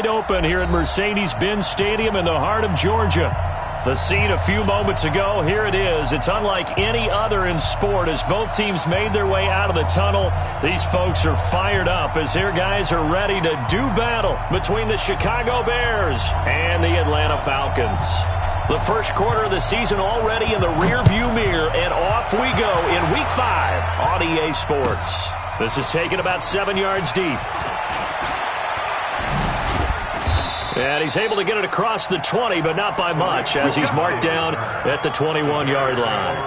Open here at Mercedes-Benz Stadium in the heart of Georgia. The scene a few moments ago, here it is. It's unlike any other in sport as both teams made their way out of the tunnel. These folks are fired up as their guys are ready to do battle between the Chicago Bears and the Atlanta Falcons. The first quarter of the season already in the rearview mirror, and off we go in Week 5 on EA Sports. This is taken about 7 yards deep. And he's able to get it across the 20, but not by much, as he's marked down at the 21-yard line.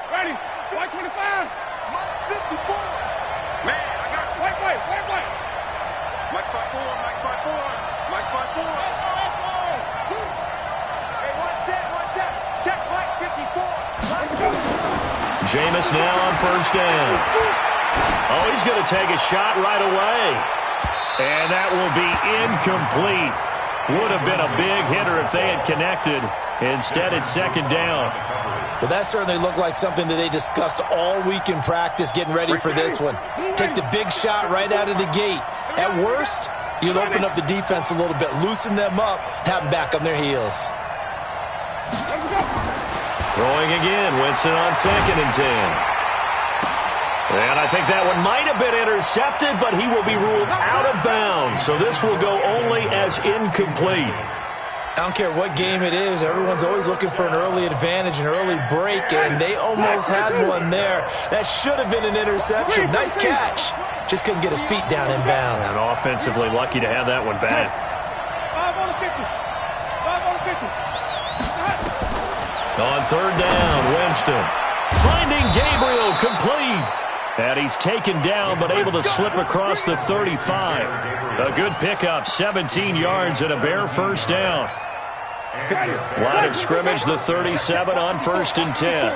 Ready, white 25, Mike 54. Man, I got you. White. Mike 54, Mike 54, Mike 54. Hey, one set. Check Mike 54. Jameis now on first down. Oh, he's going to take a shot right away. And that will be incomplete. Would have been a big hitter if they had connected. Instead, it's second down. Well, that certainly looked like something that they discussed all week in practice, getting ready for this one. Take the big shot right out of the gate. At worst, you'll open up the defense a little bit, loosen them up, have them back on their heels. Throwing again, Winston on 2nd and 10. And I think that one might have been intercepted, but he will be ruled out of bounds. So this will go only as incomplete. I don't care what game it is. Everyone's always looking for an early advantage, an early break, and they almost had one there. That should have been an interception. Nice catch. Just couldn't get his feet down in bounds. And offensively lucky to have that one back. 5 on the 50. 5 on the 50. On third down, Winston finding Gabriel complete. And he's taken down but able to slip across the 35. A good pickup, 17 yards and a Bear first down. Line of scrimmage, the 37 on 1st and 10.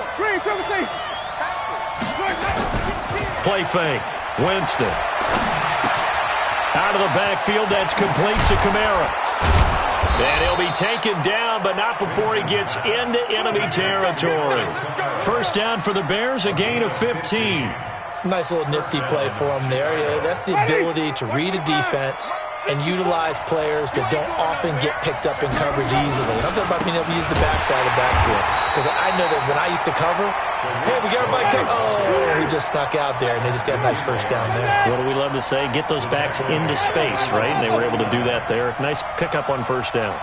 Play fake, Winston. Out of the backfield, that's complete to Kamara. And he'll be taken down, but not before he gets into enemy territory. First down for the Bears, a gain of 15. Nice little nifty play for him there. Yeah, that's the ability to read a defense and utilize players that don't often get picked up in coverage easily. And I'm talking about being able to use the backside of the backfield. Because I know that when I used to cover, hey, we got everybody covered. Oh, he just snuck out there, and they just got a nice first down there. What do we love to say? Get those backs into space, right? And they were able to do that there. Nice pickup on first down.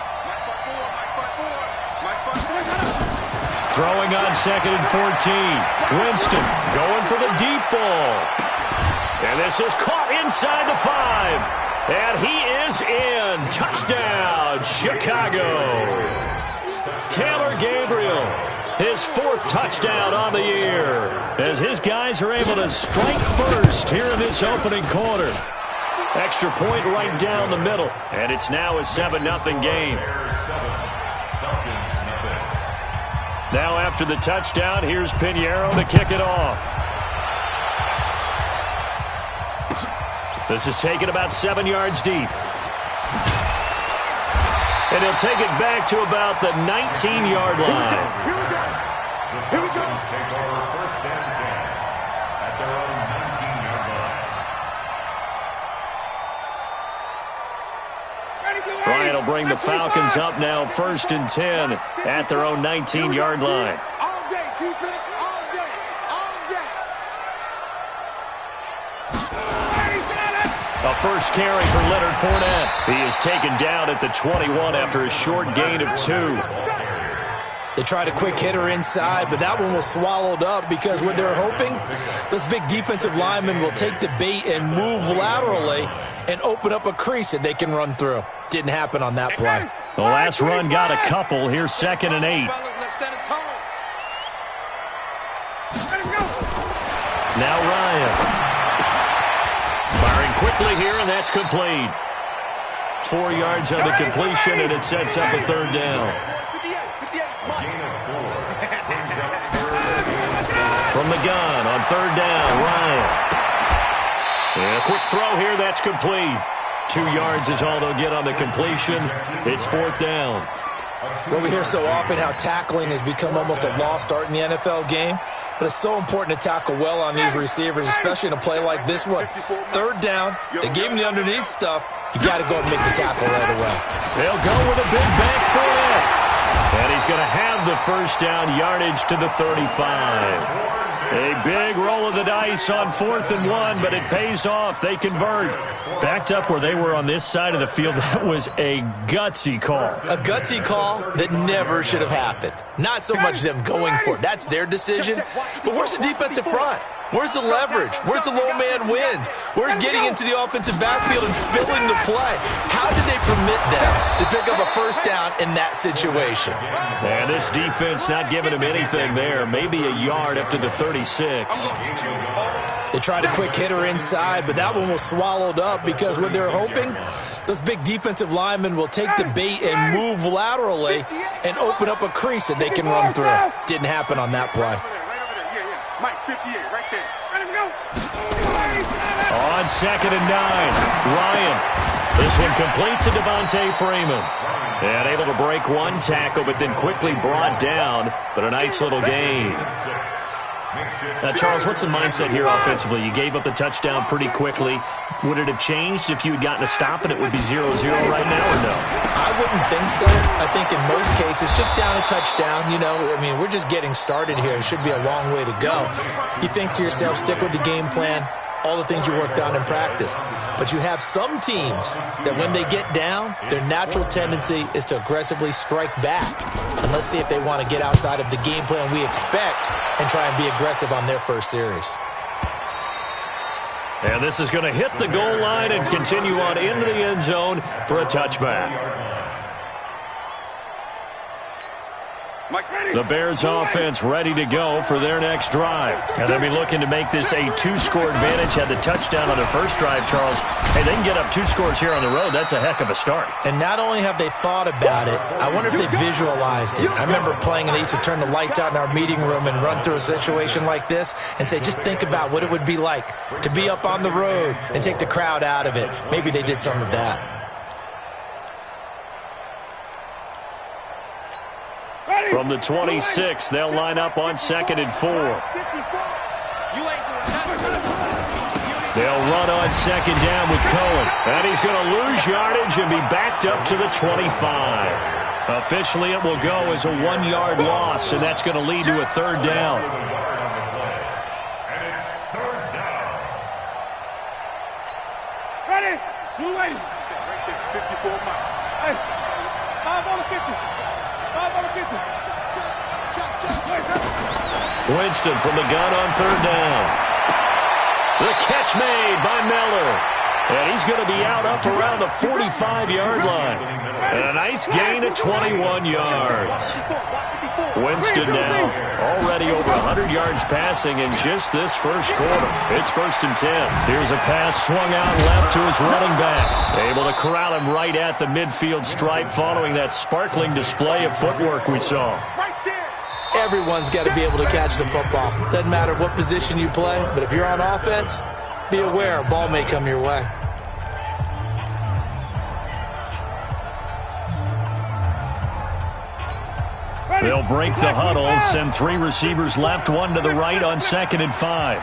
Throwing on 2nd and 14. Winston going for the deep ball. And this is caught inside the 5. And he is in. Touchdown, Chicago. Taylor Gabriel, his 4th touchdown on the year, as his guys are able to strike first here in this opening quarter. Extra point right down the middle, and it's now a 7-0 game. Now after the touchdown, here's Pinheiro to kick it off. This is taken about 7 yards deep. And he'll take it back to about the 19-yard line. Here we go. Take over 1st and 10 at their own 19-yard line. Ryan will bring the Falcons up now 1st and 10 at their own 19-yard line. All day, defense, all day. A first carry for Leonard Fournette. He is taken down at the 21 after a short gain of 2. They tried a quick hitter inside, but that one was swallowed up because what they're hoping, those big defensive linemen will take the bait and move laterally and open up a crease that they can run through. Didn't happen on that play. The last run got a couple. Here's 2nd and 8. Now Ryan. Firing quickly here, and that's complete. 4 yards on the completion, and it sets up a 3rd down. From the gun on 3rd down, Ryan. And a quick throw here, that's complete. 2 yards is all they'll get on the completion. It's 4th down. Well, we hear so often how tackling has become almost a lost art in the NFL game. But it's so important to tackle well on these receivers, especially in a play like this one. Third down, they gave him the underneath stuff. You got to go and make the tackle right away. They'll go with a big back foot. And he's going to have the first down, yardage to the 35. A big roll of the dice on 4th and 1, but it pays off. They convert. Backed up where they were on this side of the field, that was a gutsy call. A gutsy call that never should have happened. Not so much them going for it. That's their decision. But where's the defensive front? Where's the leverage? Where's the low man wins? Where's getting into the offensive backfield and spilling the play? How did they permit them to pick up a first down in that situation? And this defense not giving him anything there. Maybe a yard up to the 36. They tried a quick hitter inside, but that one was swallowed up because what they're hoping, those big defensive linemen will take the bait and move laterally and open up a crease that they can run through. Didn't happen on that play. Mike, 58, right there. Let him go. On 2nd and 9, Ryan. This one complete to Devontae Freeman. And able to break one tackle, but then quickly brought down. But a nice little gain. Now, Charles, what's the mindset here offensively? You gave up the touchdown pretty quickly. Would it have changed if you had gotten a stop and it would be 0-0 right now, or no? I wouldn't think so. I think in most cases, just down a touchdown, you know, I mean, we're just getting started here. It should be a long way to go. You think to yourself, stick with the game plan, all the things you worked on in practice. But you have some teams that when they get down, their natural tendency is to aggressively strike back. And let's see if they want to get outside of the game plan we expect and try and be aggressive on their first series. And this is going to hit the goal line and continue on into the end zone for a touchback. The Bears offense ready to go for their next drive. And they'll be looking to make this a 2-score advantage. Had the touchdown on their first drive, Charles. Hey, they can get up 2 scores here on the road. That's a heck of a start. And not only have they thought about it, I wonder if they visualized it. I remember playing and they used to turn the lights out in our meeting room and run through a situation like this and say, just think about what it would be like to be up on the road and take the crowd out of it. Maybe they did some of that. From the 26, they'll line up on 2nd and 4. They'll run on 2nd down with Cohen. And he's going to lose yardage and be backed up to the 25. Officially, it will go as a 1-yard loss, and that's going to lead to a 3rd down. Ready? Blue lady. Right there, 54 miles. Hey, 5 on the 50. 5 on the 50. Winston from the gun on 3rd down. The catch made by Miller. And he's going to be out up around the 45-yard line. And a nice gain of 21 yards. Winston now already over 100 yards passing in just this first quarter. It's 1st and 10. Here's a pass swung out left to his running back. Able to corral him right at the midfield stripe following that sparkling display of footwork we saw. Everyone's got to be able to catch the football. Doesn't matter what position you play, but if you're on offense, be aware a ball may come your way. They'll break the huddle, send 3 receivers left, 1 to the right on 2nd and 5.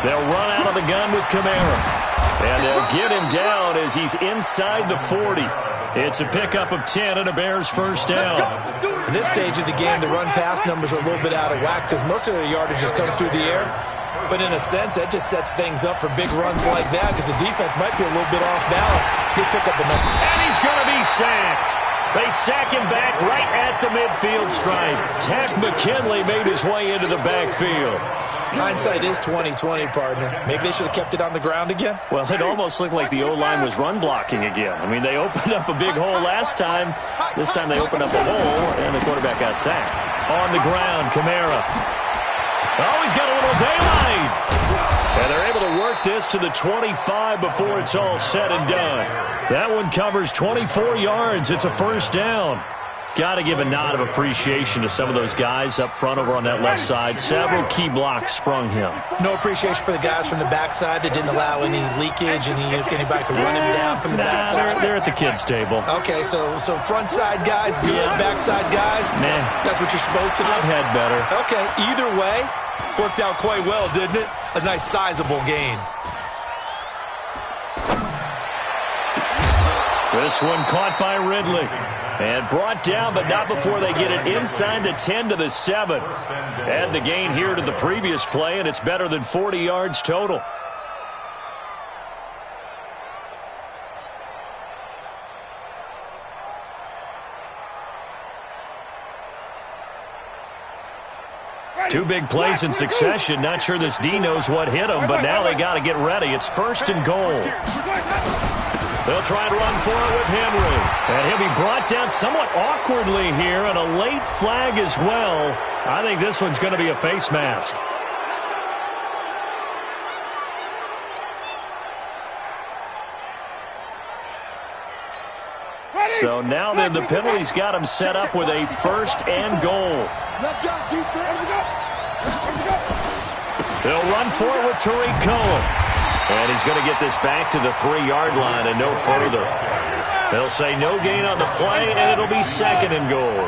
They'll run out of the gun with Kamara. And they'll get him down as he's inside the 40. It's a pickup of 10 and a Bears first down. At this stage of the game, the run-pass numbers are a little bit out of whack because most of the yardage has come through the air. But in a sense, that just sets things up for big runs like that because the defense might be a little bit off balance. He'll pick up a number. And he's going to be sacked. They sack him back right at the midfield stripe. Tack McKinley made his way into the backfield. Hindsight is 20/20, partner. Maybe they should have kept it on the ground again. Well, it almost looked like the O-line was run blocking again. I mean, they opened up a big hole last time. This time they opened up a hole, and the quarterback got sacked. On the ground, Kamara. Oh, he's got a little daylight. And they're able to work this to the 25 before it's all said and done. That one covers 24 yards. It's a first down. Got to give a nod of appreciation to some of those guys up front over on that left side. Several key blocks sprung him. No appreciation for the guys from the backside that didn't allow any leakage, anybody to run him down from the backside. They're at the kids' table. Okay, so front side guys good, backside guys, nah. That's what you're supposed to do? I've had better. Okay, either way, worked out quite well, didn't it? A nice sizable gain. This one caught by Ridley. And brought down, but not before they get it inside the 10 to the 7. Add the gain here to the previous play, and it's better than 40 yards total. Two big plays in succession. Not sure this D knows what hit him, but now they got to get ready. It's 1st and goal. They'll try to run for it with Henry. And he'll be brought down somewhat awkwardly here, and a late flag as well. I think this one's going to be a face mask. So now then the penalty's got him set up with a 1st and goal. They'll run for it with Tariq Cohen. And he's going to get this back to the 3-yard line and no further. They'll say no gain on the play, and it'll be 2nd and goal.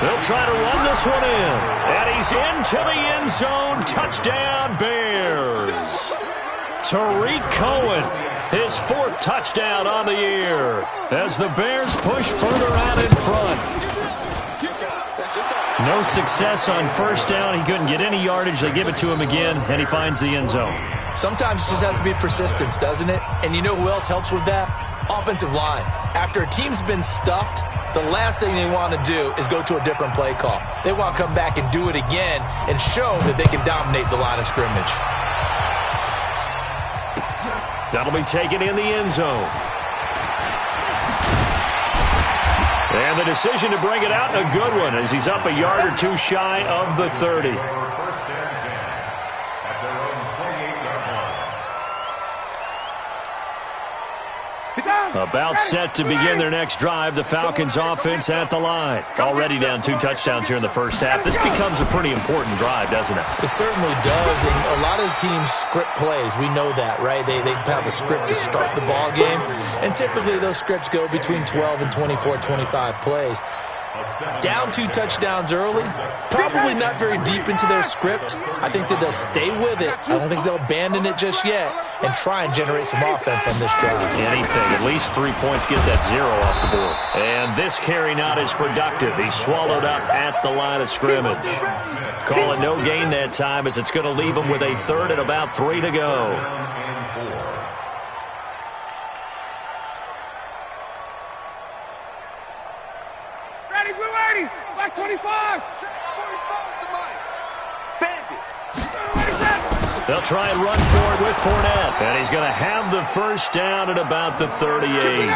They'll try to run this one in. And he's into the end zone. Touchdown, Bears. Tariq Cohen, his 4th touchdown on the year, as the Bears push further out in front. No success on 1st down. He couldn't get any yardage. They give it to him again, and he finds the end zone. Sometimes it just has to be persistence, doesn't it? And you know who else helps with that? Offensive line. After a team's been stuffed, the last thing they want to do is go to a different play call. They want to come back and do it again and show that they can dominate the line of scrimmage. That'll be taken in the end zone. And the decision to bring it out, a good one, as he's up a yard or two shy of the 30. About set to begin their next drive. The Falcons offense at the line. Already down 2 touchdowns here in the first half. This becomes a pretty important drive, doesn't it? It certainly does, and a lot of the teams script plays. We know that, right? They have a script to start the ball game, and typically those scripts go between 12 and 24, 25 plays. Down 2 touchdowns early, probably not very deep into their script. I think that they'll stay with it. I don't think they'll abandon it just yet and try and generate some offense on this drive. Anything, at least 3 points, get that 0 off the board. And this carry not as productive. He's swallowed up at the line of scrimmage. Call it no gain that time, as it's going to leave him with a 3rd and about 3 to go. Black 25. They'll try and run for it with Fournette. And he's going to have the 1st down at about the 38.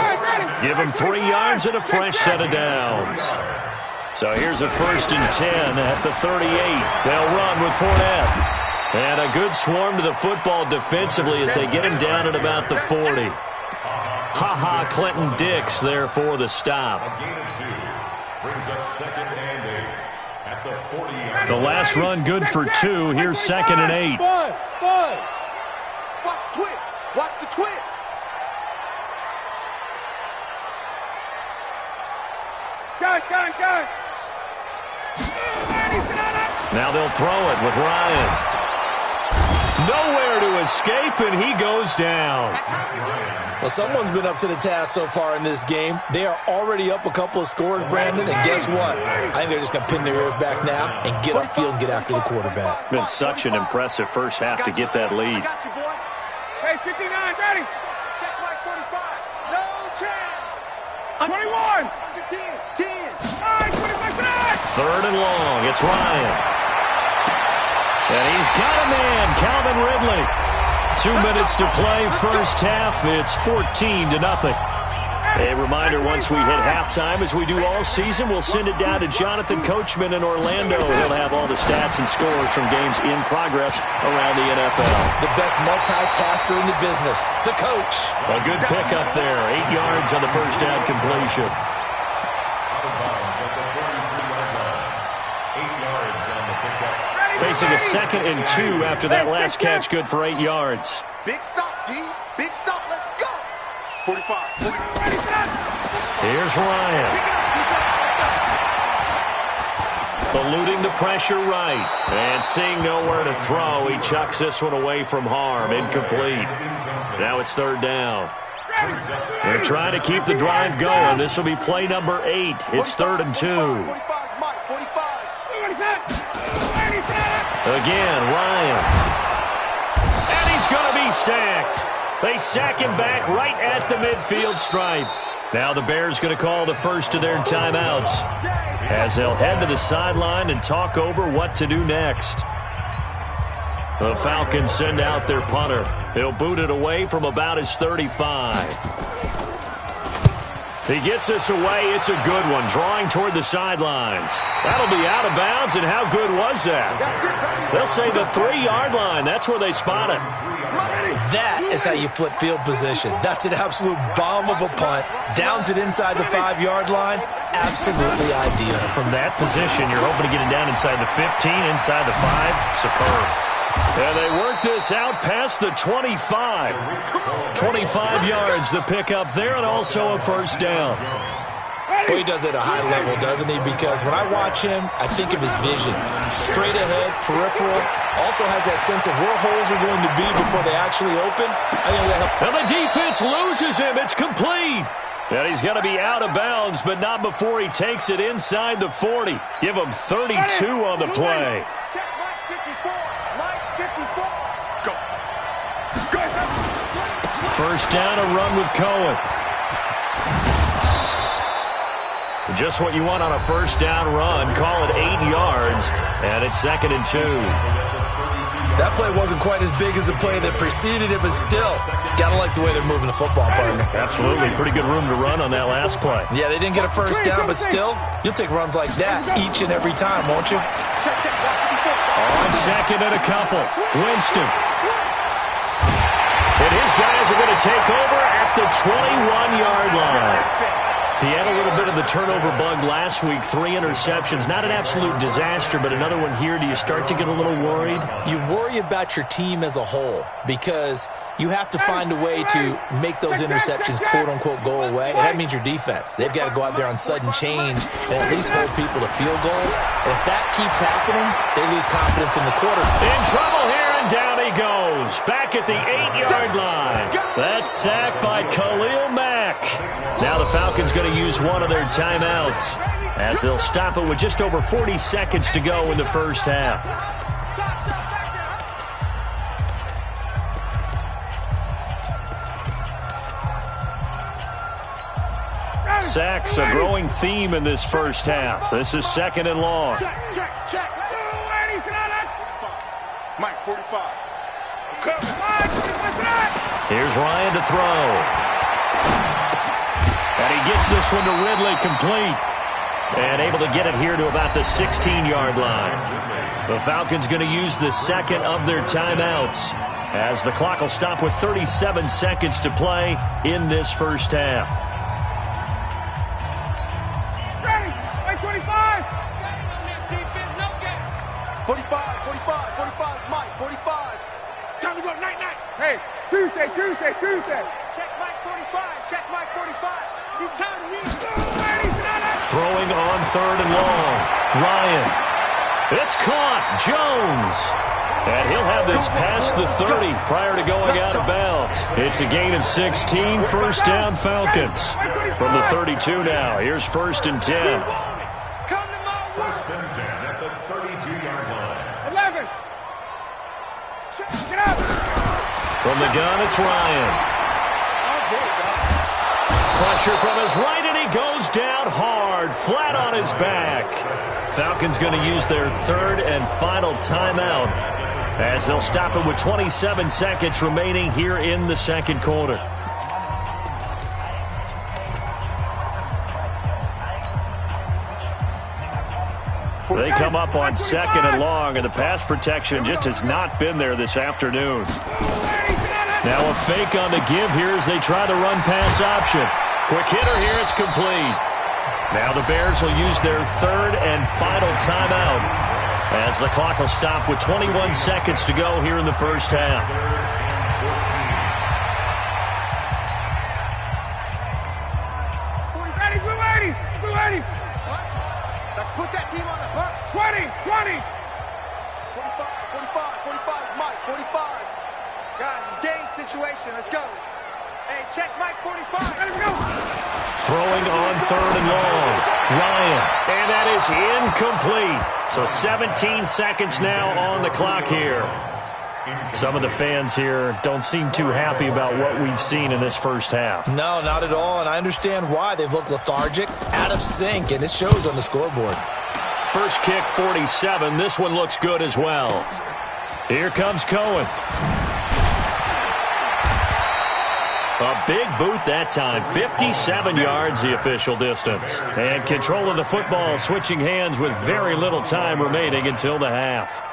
Give him 3 yards and a fresh set of downs. So here's a 1st and 10 at the 38. They'll run with Fournette. And a good swarm to the football defensively as they get him down at about the 40. Ha-ha, Clinton Dix there for the stop. Brings up 2nd and 8 at the 40-yard. The last run good for 2. Here's 2nd and 8. Watch the twitch. Watch the twitch. Go. Now they'll throw it with Ryan. Nowhere to escape, and he goes down. Well, someone's been up to the task so far in this game. They are already up a couple of scores, Brandon, and guess what? I think they're just going to pin their ears back now and get upfield and get after the quarterback. Been such an impressive first half to get that lead. Hey, 59, ready. Check right 45. No chance. 21. 10. 25. 3rd and long. It's Ryan. And he's got a man, Calvin Ridley. 2 minutes to play, first half. It's 14-0. A reminder, once we hit halftime, as we do all season, we'll send it down to Jonathan Coachman in Orlando. He'll have all the stats and scores from games in progress around the NFL. The best multitasker in the business, the coach. A good pickup there, 8 yards on the first down completion. facing a 2nd and 2 after that last catch, good for 8 yards. Big stop, D. Big stop. Let's go. 45. Here's Ryan. Eluding the pressure right. And seeing nowhere to throw, he chucks this one away from harm. Incomplete. Now it's 3rd down. They're trying to keep the drive going. This will be play number 8. It's 3rd and 2. Again, Ryan. And he's going to be sacked. They sack him back right at the midfield stripe. Now the Bears going to call the first of their timeouts as they'll head to the sideline and talk over what to do next. The Falcons send out their punter. He'll boot it away from about his 35. He gets this away. It's a good one, drawing toward the sidelines. That'll be out of bounds, and how good was that? They'll say the 3-yard line. That's where they spot it. That is how you flip field position. That's an absolute bomb of a punt. Downs it inside the 5-yard line. Absolutely ideal. From that position, you're hoping to get it down inside the 15, inside the 5. Superb. And they work this out past the 25. 25 yards the pickup there, and also a first down. Well, he does it at a high level, doesn't he? Because when I watch him, I think of his vision. Straight ahead, peripheral. Also has that sense of where holes are going to be before they actually open. I think that helps. And the defense loses him. It's complete. And he's going to be out of bounds, but not before he takes it inside the 40. Give him 32 on the play. First down, a run with Cohen. Just what you want on a first down run. Call it 8 yards, and it's 2nd and 2. That play wasn't quite as big as the play that preceded it, but still, gotta like the way they're moving the football, partner. Absolutely. Pretty good room to run on that last play. Yeah, they didn't get a first down, but still, you'll take runs like that each and every time, won't you? On 2nd and a couple. Winston. And his guys are going to take over at the 21-yard line. He had a little bit of the turnover bug last week, 3 interceptions. Not an absolute disaster, but another one here. Do you start to get a little worried? You worry about your team as a whole because you have to find a way to make those interceptions, quote-unquote, go away. And that means your defense. They've got to go out there on sudden change and at least hold people to field goals. And if that keeps happening, they lose confidence in the quarterback. In trouble here, and down he goes. Back at the 8-yard line. That's sacked by Khalil Mack. Now the Falcons going to use one of their timeouts as they'll stop it with just over 40 seconds to go in the first half. Sacks, a growing theme in this first half. This is 2nd and long. Check. Mike, 45. Here's Ryan to throw. And he gets this one to Ridley complete. And able to get it here to about the 16-yard line. The Falcons going to use the 2nd of their timeouts as the clock will stop with 37 seconds to play in this first half. 45, Mike, 45. Time to go, night. Hey, Tuesday. Check Mike 45, check Mike 45. He's counting me. Throwing on 3rd and long. Ryan. It's caught. Jones. And he'll have this past the 30 prior to going out of bounds. It's a gain of 16. First down, Falcons. From the 32 now. Here's 1st and 10. First and 10 at the 32-yard line. 11. Get up. From the gun, it's Ryan. Pressure from his right, and he goes down hard, flat on his back. Falcons going to use their 3rd and final timeout as they'll stop it with 27 seconds remaining here in the 2nd quarter. They come up on 2nd and long, and the pass protection just has not been there this afternoon. Now a fake on the give here as they try the run-pass option. Quick hitter here, it's complete. Now the Bears will use their 3rd and final timeout As the clock will stop with 21 seconds to go here in the first half. Blue 80. Let's put that team on the hook. 20. 45, Mike, 45. Guys, it's game situation. Let's go. Hey, check Mike 45. Let him go. Throwing on 3rd and long. Ryan. And that is incomplete. So 17 seconds now on the clock here. Some of the fans here don't seem too happy about what we've seen in this first half. No, not at all, and I understand why. They've looked lethargic, out of sync, and it shows on the scoreboard. First kick, 47. This one looks good as well. Here comes Cohen. A big boot that time. 57 yards the official distance. And control of the football switching hands with very little time remaining until the half.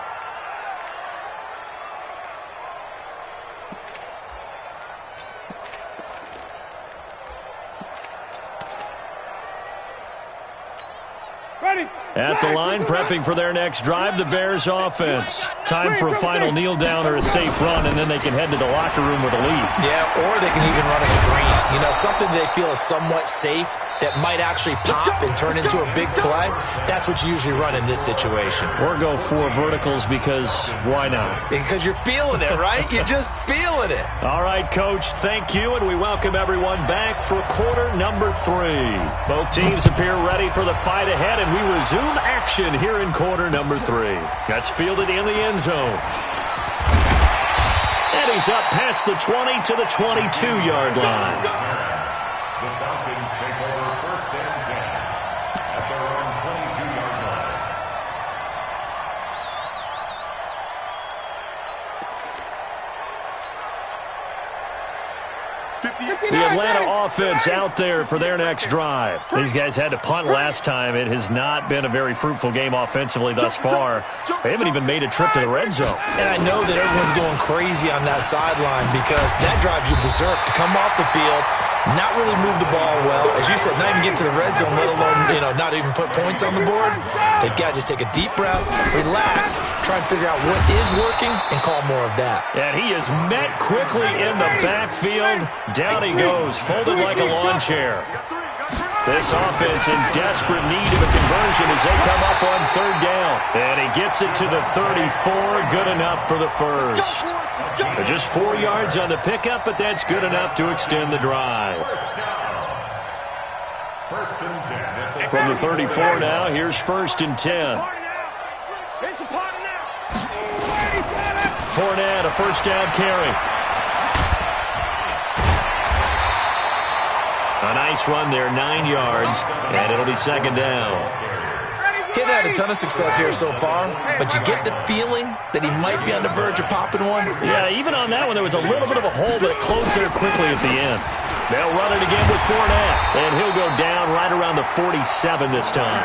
At the line, prepping for their next drive, the Bears offense. Time for a final kneel down or a safe run, and then they can head to the locker room with a lead. Yeah, or they can even run a screen. You know, something they feel is somewhat safe that might actually pop and turn into a big play. That's what you usually run in this situation. Or go 4 verticals because why not? Because you're feeling it, right? You're just feeling it. All right, Coach, thank you, and we welcome everyone back for quarter number 3. Both teams appear ready for the fight ahead, and we resume action here in quarter number 3. That's fielded in the end zone. And he's up past the 20 to the 22-yard line. The Falcons take over 1st and 10 at their own 22-yard line. The Atlanta offense out there for their next drive. These guys had to punt last time. It has not been a very fruitful game offensively thus far. They haven't even made a trip to the red zone. And I know that everyone's going crazy on that sideline because that drives you berserk to come off the field, not really move the ball well. As you said, not even get to the red zone, let alone, not even put points on the board. They've got to just take a deep breath, relax, try and figure out what is working, and call more of that. And he is met quickly in the backfield. Down he goes, folded like a lawn chair. This offense in desperate need of a conversion as they come up on 3rd down. And he gets it to the 34, good enough for the first. Just 4 yards on the pickup, but that's good enough to extend the drive. 1st and 10. From the 34 now, here's 1st and 10. Fournette, a 1st down carry. A nice run there, 9 yards, and it'll be 2nd down. Getting had a ton of success here so far, but you get the feeling that he might be on the verge of popping one. Yeah, even on that one, there was a little bit of a hole, but it closed there quickly at the end. They'll run it again with Fournette, and he'll go down right around the 47 this time.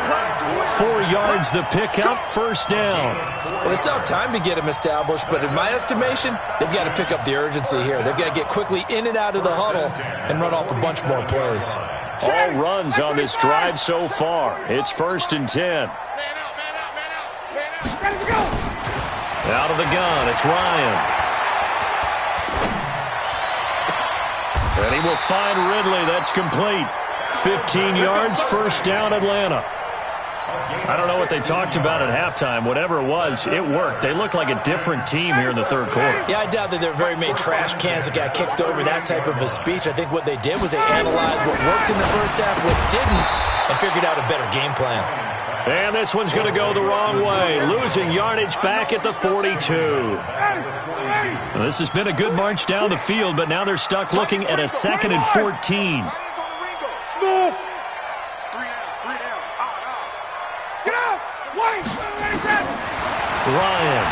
4 yards the pickup, 1st down. Well, they still have time to get him established, but in my estimation, they've got to pick up the urgency here. They've got to get quickly in and out of the huddle and run off a bunch more plays. All runs on this drive so far. It's 1st and 10. Out of the gun, it's Ryan. And he will find Ridley. That's complete. 15 yards, 1st down, Atlanta. I don't know what they talked about at halftime. Whatever it was, it worked. They look like a different team here in the 3rd quarter. Yeah, I doubt that there are very many trash cans that got kicked over, that type of a speech. I think what they did was they analyzed what worked in the first half, what didn't, and figured out a better game plan. And this one's going to go the wrong way. Losing yardage back at the 42. Well, this has been a good march down the field, but now they're stuck looking at a 2nd and 14. Ryan.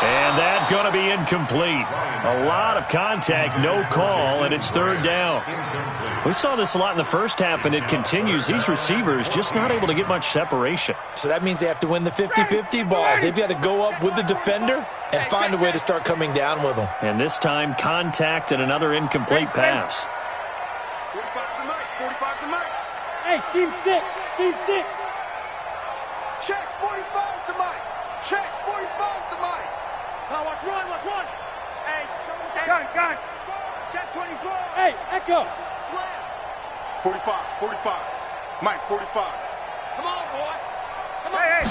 And that's going to be incomplete. A lot of contact, no call, and it's 3rd down. We saw this a lot in the first half, and it continues. These receivers just not able to get much separation. So that means they have to win the 50-50 balls. They've got to go up with the defender and find a way to start coming down with them. And this time, contact and another incomplete pass. 45 to Mike. 45 to Mike. Hey, team 6. Team 6. Check 45 to Mike. Check 45 to Mike. Watch one. Hey, gun. Check 24. Hey, Echo. Slam. 45. Mike, 45. Come on, boy. Come on. Hey.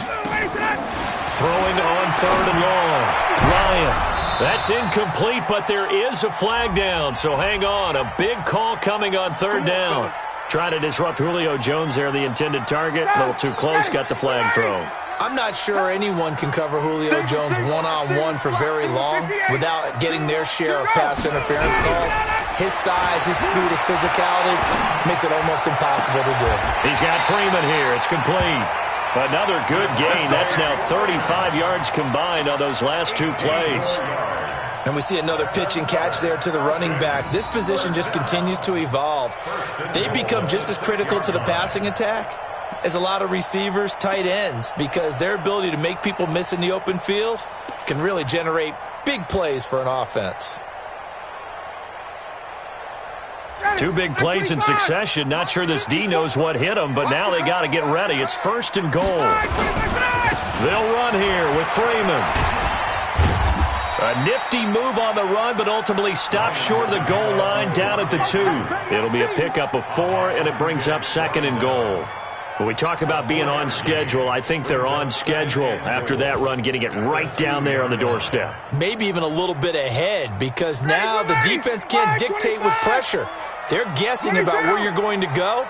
Throwing on 3rd and long. Ryan. That's incomplete, but there is a flag down, so hang on. A big call coming on 3rd down. Trying to disrupt Julio Jones there, the intended target. A little too close, got the flag thrown. I'm not sure anyone can cover Julio Jones one-on-one for very long without getting their share of pass interference calls. His size, his speed, his physicality makes it almost impossible to do. He's got Freeman here. It's complete. Another good gain. That's now 35 yards combined on those last 2 plays. And we see another pitch and catch there to the running back. This position just continues to evolve. They become just as critical to the passing attack as a lot of receivers, tight ends, because their ability to make people miss in the open field can really generate big plays for an offense. 2 big plays in succession. Not sure this D knows what hit him, but now they got to get ready. It's 1st and goal. They'll run here with Freeman. A nifty move on the run, but ultimately stops short of the goal line down at the 2. It'll be a pickup of 4, and it brings up 2nd and goal. When we talk about being on schedule, I think they're on schedule after that run, getting it right down there on the doorstep. Maybe even a little bit ahead, because now the defense can't dictate with pressure. They're guessing about where you're going to go.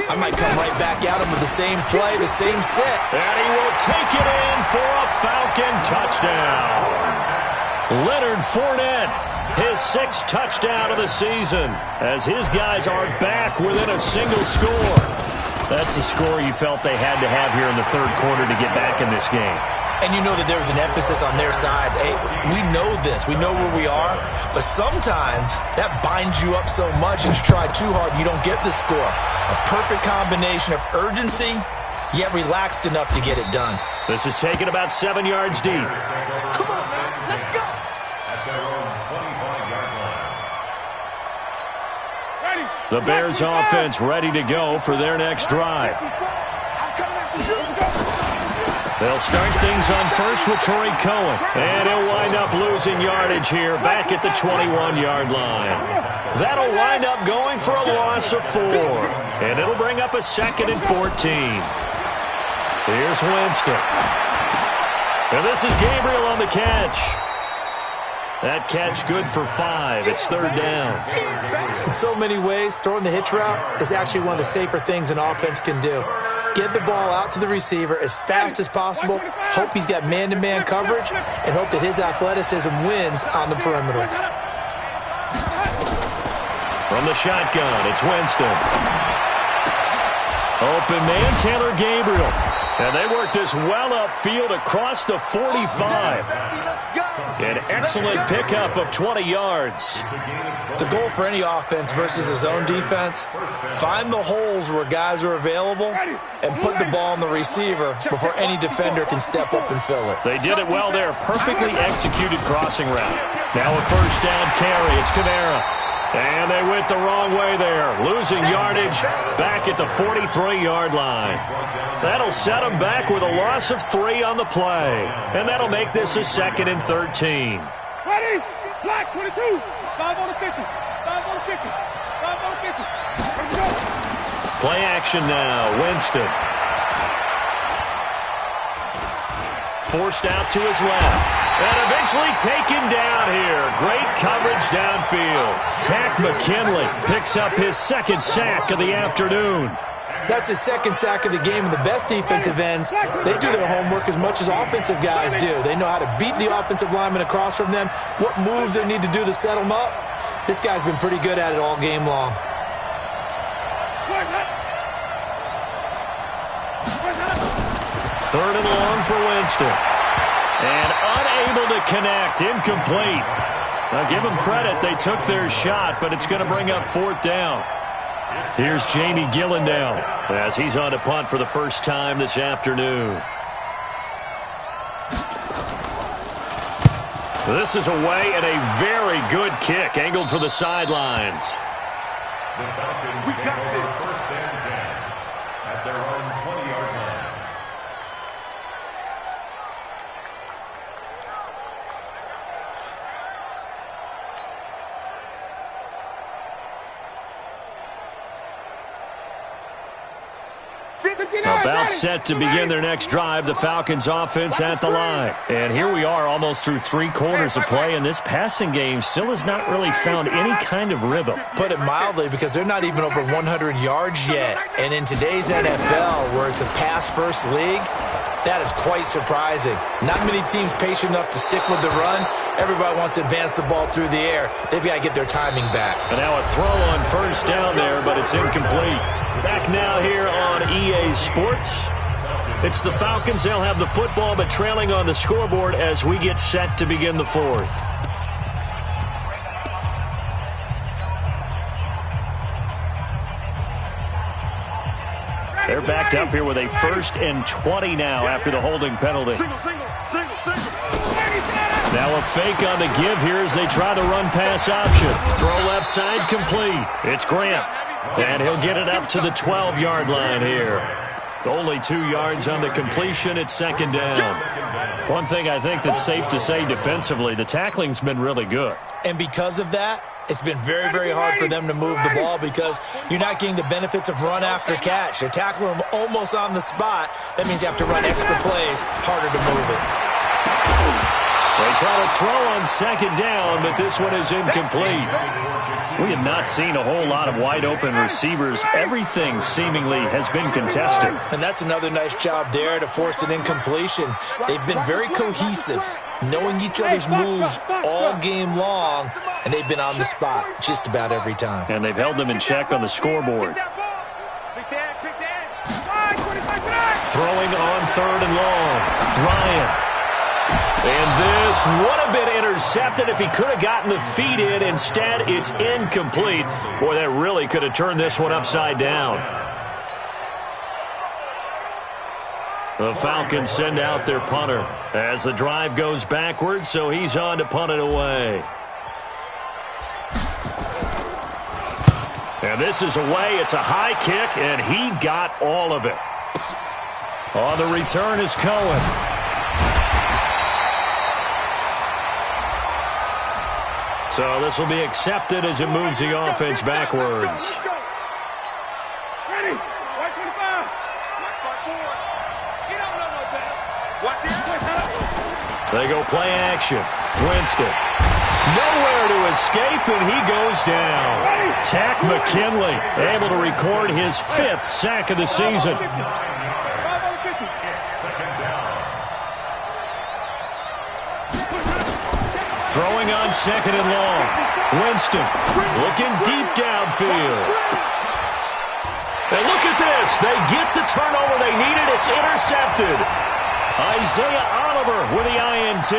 I might come right back at him with the same play, the same set. And he will take it in for a Falcon touchdown. Leonard Fournette, his 6th touchdown of the season, as his guys are back within a single score. That's a score you felt they had to have here in the 3rd quarter to get back in this game. And you know that there was an emphasis on their side. Hey, we know this. We know where we are. But sometimes that binds you up so much and you try too hard, you don't get the score. A perfect combination of urgency, yet relaxed enough to get it done. This is taken about 7 yards deep. Come on, man. Let's go. At their own 25-yard line. The Bears offense ready to go for their next drive. They'll start things on first with Torrey Cohen. And he'll wind up losing yardage here back at the 21-yard line. That'll wind up going for a loss of 4. And it'll bring up a 2nd and 14. Here's Winston. And this is Gabriel on the catch. That catch good for 5. It's 3rd down. In so many ways, throwing the hitch route is actually one of the safer things an offense can do. Get the ball out to the receiver as fast as possible, hope he's got man-to-man coverage, and hope that his athleticism wins on the perimeter. From the shotgun, it's Winston. Open man, Taylor Gabriel. And they work this well upfield across the 45. An excellent pickup of 20 yards. The goal for any offense versus his own defense, find the holes where guys are available and put the ball on the receiver before any defender can step up and fill it. They did it well there. Perfectly executed crossing route. Now a 1st down carry. It's Kamara. And they went the wrong way there. Losing yardage back at the 43-yard line. That'll set them back with a loss of 3 on the play. And that'll make this a 2nd and 13. Ready? Black 22. 5 on the 50. 5 on the 50. 5 on the 50. Here we go. Play action now. Winston. Forced out to his left. And eventually taken down here. Great coverage downfield. Tack McKinley picks up his 2nd sack of the afternoon. That's his 2nd sack of the game, and the best defensive ends, they do their homework as much as offensive guys do. They know how to beat the offensive lineman across from them, what moves they need to do to set them up. This guy's been pretty good at it all game long. 3rd and long for Winston. And unable to connect, incomplete. Now give them credit, they took their shot, but it's going to bring up 4th down. Here's Jamie Gillandale as he's on to punt for the first time this afternoon. This is away and a very good kick, angled for the sidelines. The Falcons take over 1st and 10 About set to begin their next drive, the Falcons offense at the line. And here we are almost through 3 quarters of play, and this passing game still has not really found any kind of rhythm. Put it mildly, because they're not even over 100 yards yet. And in today's NFL, where it's a pass-first league, that is quite surprising. Not many teams patient enough to stick with the run. Everybody wants to advance the ball through the air. They've got to get their timing back. And now a throw on first down there, but it's incomplete. Back now here on EA Sports. It's the Falcons. They'll have the football, but trailing on the scoreboard as we get set to begin the 4th. They're backed up here with a 1st and 20 now after the holding penalty. Now a fake on the give here as they try the run-pass option. Throw left side complete. It's Grant. And he'll get it up to the 12-yard line here. Only 2 yards on the completion. It's 2nd down. One thing I think that's safe to say defensively, the tackling's been really good. And because of that, it's been very, very hard for them to move the ball because you're not getting the benefits of run after catch. They're tackling them almost on the spot. That means you have to run extra plays, harder to move it. They try to throw on 2nd down, but this one is incomplete. We have not seen a whole lot of wide-open receivers. Everything seemingly has been contested. And that's another nice job there to force an incompletion. They've been very cohesive, knowing each other's moves all game long, and they've been on the spot just about every time. And they've held them in check on the scoreboard. Throwing on 3rd and long. Ryan. And this would have been intercepted if he could have gotten the feet in. Instead, it's incomplete. Boy, that really could have turned this one upside down. The Falcons send out their punter as the drive goes backwards, so he's on to punt it away. And this is away. It's a high kick, and he got all of it. On the return is Cohen. So this will be accepted as it moves the offense backwards. Ready? White 25. He don't know no better. Watch it. They go play action. Winston. Nowhere to escape, and he goes down. Tack McKinley able to record his 5th sack of the season. Throwing on 2nd and long. Winston looking deep downfield. And look at this. They get the turnover they needed. It's intercepted. Isaiah Oliver with the INT.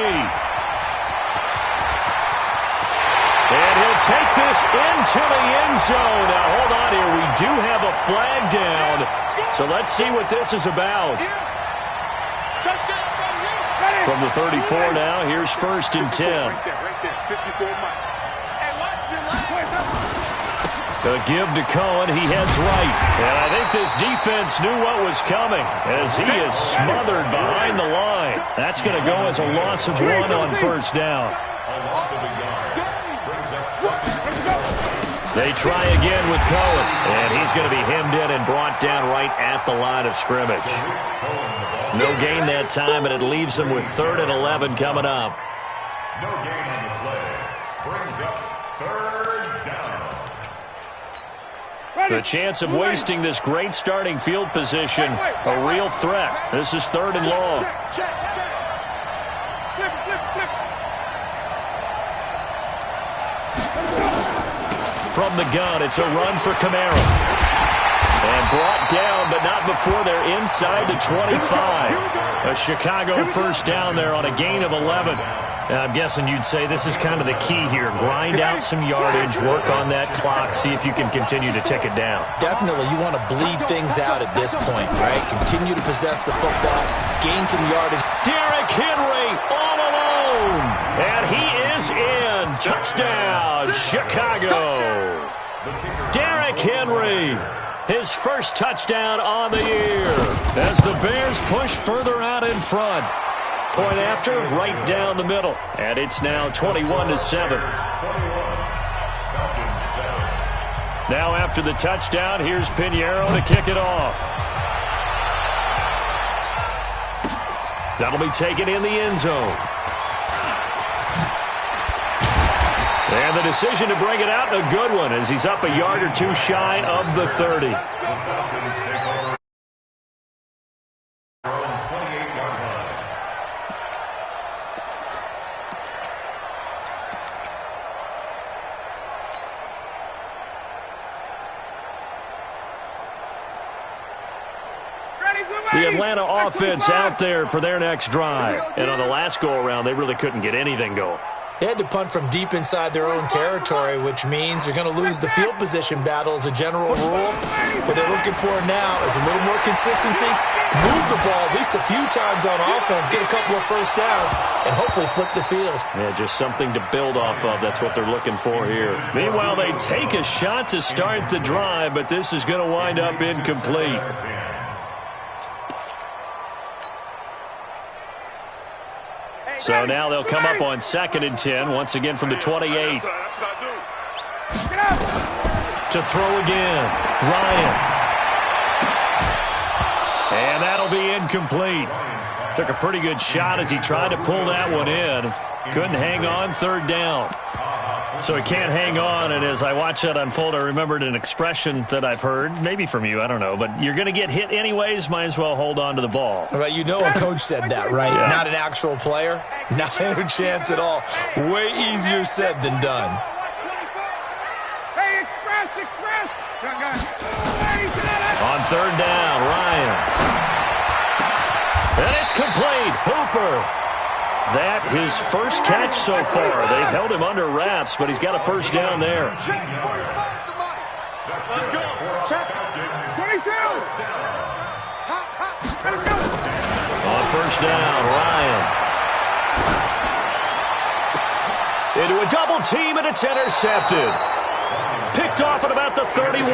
And he'll take this into the end zone. Now, hold on here. We do have a flag down. So let's see what this is about. From the 34 now, here's 1st and 10. The give to Cohen. He heads right. And I think this defense knew what was coming as he is smothered behind the line. That's going to go as a loss of 1 on 1st down. They try again with Cohen. And he's going to be hemmed in and brought down right at the line of scrimmage. No gain that time, and it leaves them with 3rd and 11 coming up. No gain on the play. Brings up 3rd down. The chance of wasting this great starting field position, a real threat. This is 3rd and long. From the gun, it's a run for Camaro. And brought down, but not before they're inside the 25. A Chicago 1st down there on a gain of 11. And I'm guessing you'd say this is kind of the key here. Grind out some yardage, work on that clock, see if you can continue to tick it down. Definitely, you want to bleed things out at this point, right? Continue to possess the football, gain some yardage. Derrick Henry all alone. And he is in. Touchdown, Chicago. Derrick Henry. His 1st touchdown on the year as the Bears push further out in front. Point after, right down the middle. And it's now 21-7. Now after the touchdown, here's Pinheiro to kick it off. That'll be taken in the end zone. And the decision to bring it out, a good one, as he's up a yard or two shy of the 30. The Atlanta offense out there for their next drive. And on the last go-around, they really couldn't get anything going. They had to punt from deep inside their own territory, which means they're going to lose the field position battle as a general rule. What they're looking for now is a little more consistency, move the ball at least a few times on offense, get a couple of first downs, and hopefully flip the field. Yeah, just something to build off of. That's what they're looking for here. Meanwhile, they take a shot to start the drive, but this is going to wind up incomplete. So now they'll come up on 2nd and 10, once again from the 28. To throw again, Ryan. And that'll be incomplete. Took a pretty good shot as he tried to pull that one in. Couldn't hang on, 3rd down. So he can't hang on, and as I watched that unfold, I remembered an expression that I've heard, maybe from you, I don't know, but you're going to get hit anyways, might as well hold on to the ball. Well, you know a coach said that, right? Yeah. Not an actual player. Not a chance at all. Way easier said than done. Hey, express. On 3rd down, Ryan. And it's complete. Hooper. That his first catch so far. They've held him under wraps, but he's got a first down there. Let's go. Check. 22. On 1st down, Ryan. Into a double team, and it's intercepted. Picked off at about the 31.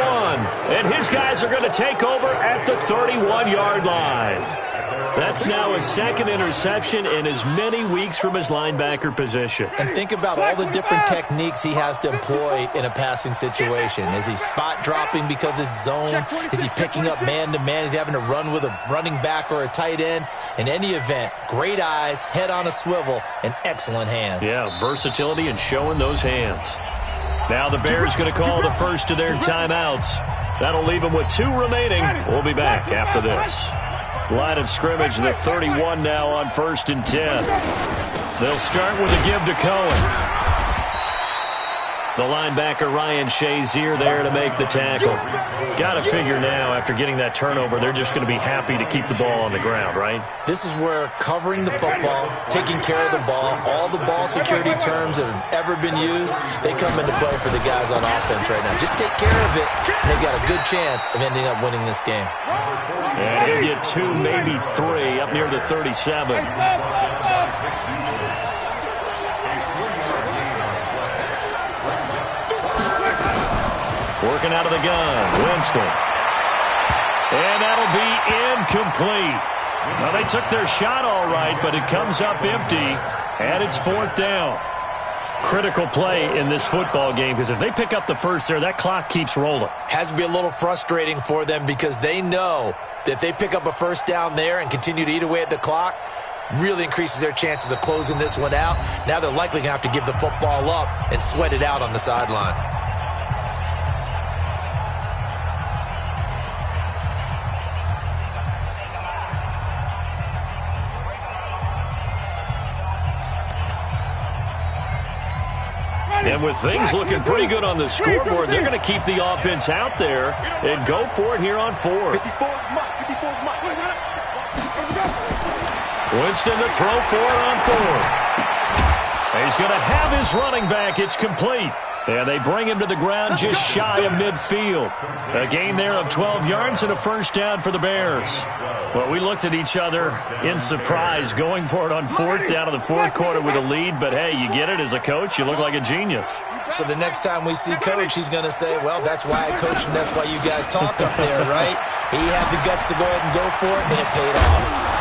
And his guys are going to take over at the 31-yard line. That's now his 2nd interception in as many weeks from his linebacker position. And think about all the different techniques he has to employ in a passing situation. Is he spot dropping because it's zone? Is he picking up man-to-man? Is he having to run with a running back or a tight end? In any event, great eyes, head on a swivel, and excellent hands. Yeah, versatility and showing those hands. Now the Bears going to call the first of their timeouts. That'll leave them with 2 remaining. We'll be back after this. Line of scrimmage, the 31 now on 1st and 10. They'll start with a give to Cohen. The linebacker, Ryan Shazier, there to make the tackle. Got to figure now, after getting that turnover, they're just going to be happy to keep the ball on the ground, right? This is where covering the football, taking care of the ball, all the ball security terms that have ever been used, they come into play for the guys on offense right now. Just take care of it, and they've got a good chance of ending up winning this game. And he'll get 2, maybe 3, up near the 37. Working out of the gun, Winston. And that'll be incomplete. Well, they took their shot all right, but it comes up empty, and it's 4th down. Critical play in this football game, because if they pick up the first there, that clock keeps rolling. Has to be a little frustrating for them because they know that if they pick up a first down there and continue to eat away at the clock, really increases their chances of closing this one out. Now they're likely going to have to give the football up and sweat it out on the sideline. And with things looking pretty good on the scoreboard, they're going to keep the offense out there and go for it here on 4th. Winston to throw for it on 4th. He's going to have his running back. It's complete. And they bring him to the ground just shy of midfield. A gain there of 12 yards and a first down for the Bears. Well, we looked at each other in surprise going for it on 4th down in the 4th quarter with a lead. But, hey, you get it as a coach. You look like a genius. So the next time we see Coach, he's going to say, well, that's why I coach and that's why you guys talk up there, right? He had the guts to go ahead and go for it, and it paid off.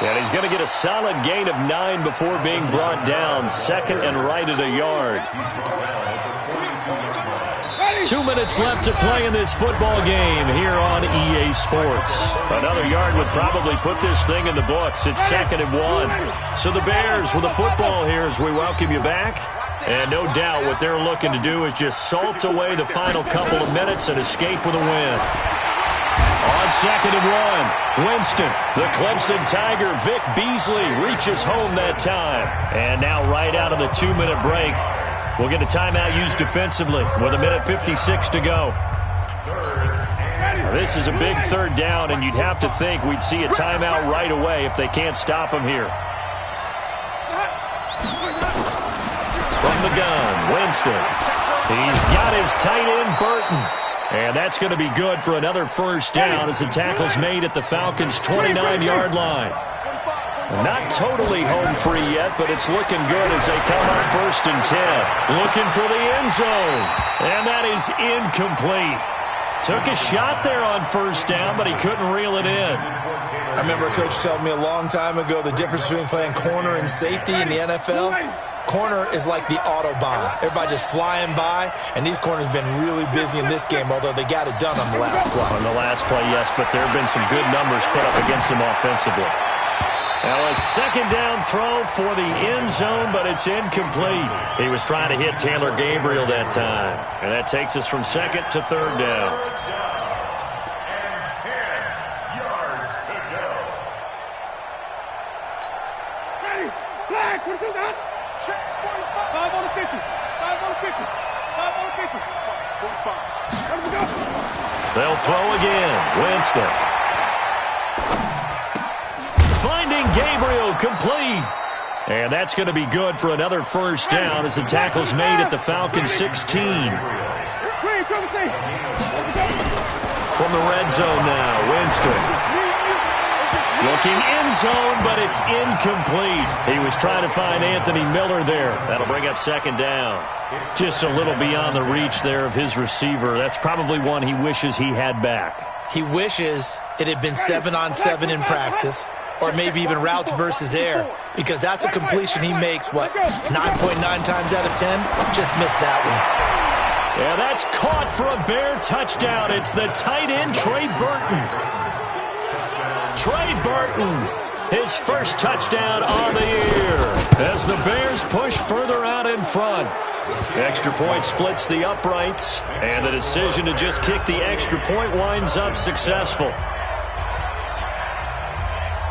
And he's going to get a solid gain of 9 before being brought down. 2nd and right at a yard. 2 minutes left to play in this football game here on EA today's sports. Another yard would probably put this thing in the books. It's 2nd and 1. So the Bears with the football here as we welcome you back. And no doubt what they're looking to do is just salt away the final couple of minutes and escape with a win. On 2nd and 1, Winston, the Clemson Tiger, Vic Beasley, reaches home that time. And now right out of the 2-minute break, we'll get a timeout used defensively with 1:56 to go. Now, this is a big 3rd down, and you'd have to think we'd see a timeout right away if they can't stop him here. From the gun, Winston. He's got his tight end, Burton. And that's going to be good for another 1st down as the tackle's made at the Falcons' 29-yard line. Not totally home free yet, but it's looking good as they come on 1st and 10. Looking for the end zone. And that is incomplete. Took a shot there on 1st down, but he couldn't reel it in. I remember a coach telling me a long time ago the difference between playing corner and safety in the NFL. Corner is like the Autobahn. Everybody just flying by, and these corners have been really busy in this game, although they got it done on the last play. On the last play, yes, but there have been some good numbers put up against them offensively. Now a 2nd down throw for the end zone, but it's incomplete. He was trying to hit Taylor Gabriel that time. And that takes us from 2nd to 3rd down. Ready, flag, 22 down. Check, 45. 5 on the 50. 5 on the 50. 5 on the 50. 45. Let him go. They'll throw again. Winston. Finding Gabriel, complete. And that's going to be good for another 1st down as the tackle's made at the Falcons' 16. From the red zone now, Winston. Looking end zone, but it's incomplete. He was trying to find Anthony Miller there. That'll bring up 2nd down. Just a little beyond the reach there of his receiver. That's probably one he wishes he had back. He wishes it had been 7-on-7 in practice, or maybe even routes versus air, because that's a completion he makes, 9.9 times out of 10? Just missed that one. Yeah, that's caught for a Bear touchdown. It's the tight end, Trey Burton. Trey Burton, his 1st touchdown on the year as the Bears push further out in front. The extra point splits the uprights, and the decision to just kick the extra point winds up successful.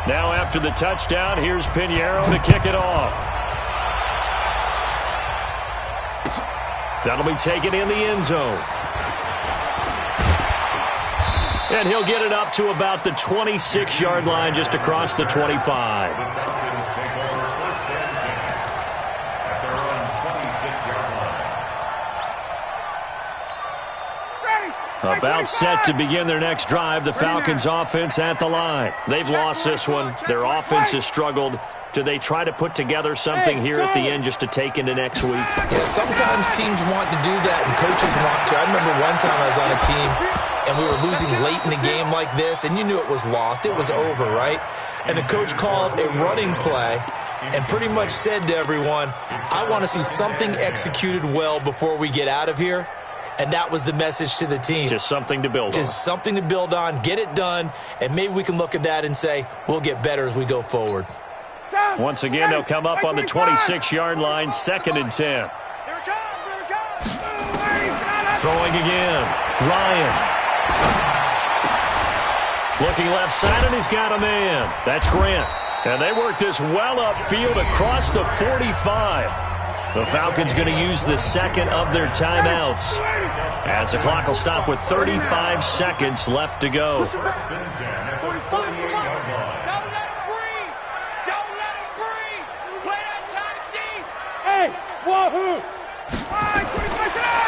Now after the touchdown, here's Pinheiro to kick it off. That'll be taken in the end zone. And he'll get it up to about the 26-yard line, just across the 25. About set to begin their next drive, the Falcons offense at the line. They've lost this one. Their offense has struggled. Do they try to put together something here at the end just to take into next week? Yeah, sometimes teams want to do that and coaches want to. I remember one time I was on a team and we were losing late in the game like this, and you knew it was lost. It was over, right? And the coach called a running play and pretty much said to everyone, I want to see something executed well before we get out of here. And that was the message to the team. Just something to build on. Just something to build on, get it done, and maybe we can look at that and say, we'll get better as we go forward. Once again, they'll come up on the 26-yard line, 2nd and 10. Throwing again. Ryan. Looking left side, and he's got a man. That's Grant. And they work this well upfield across the 45. The Falcons going to use the 2nd of their timeouts, as the clock will stop with 35 seconds left to go.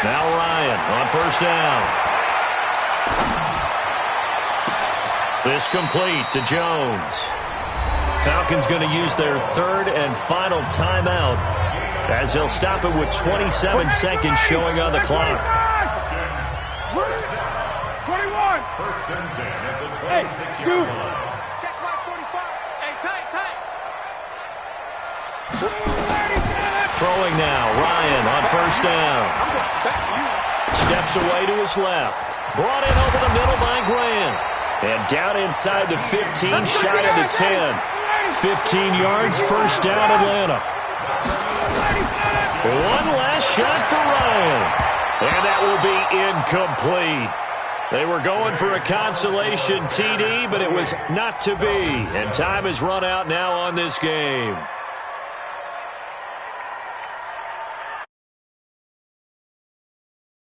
Now Ryan on 1st down. This complete to Jones. Falcons going to use their 3rd and final timeout, as they'll stop it with 27 seconds showing on the clock. 21. 1st and 10 at the 26-yard line. Check my 45. Hey, tight. Throwing now, Ryan on 1st down. Steps away to his left. Brought in over the middle by Grant. And down inside the 15, shy of the 10. 15 yards, first down, Atlanta. One last shot for Ryan. And that will be incomplete. They were going for a consolation TD, but it was not to be. And time has run out now on this game.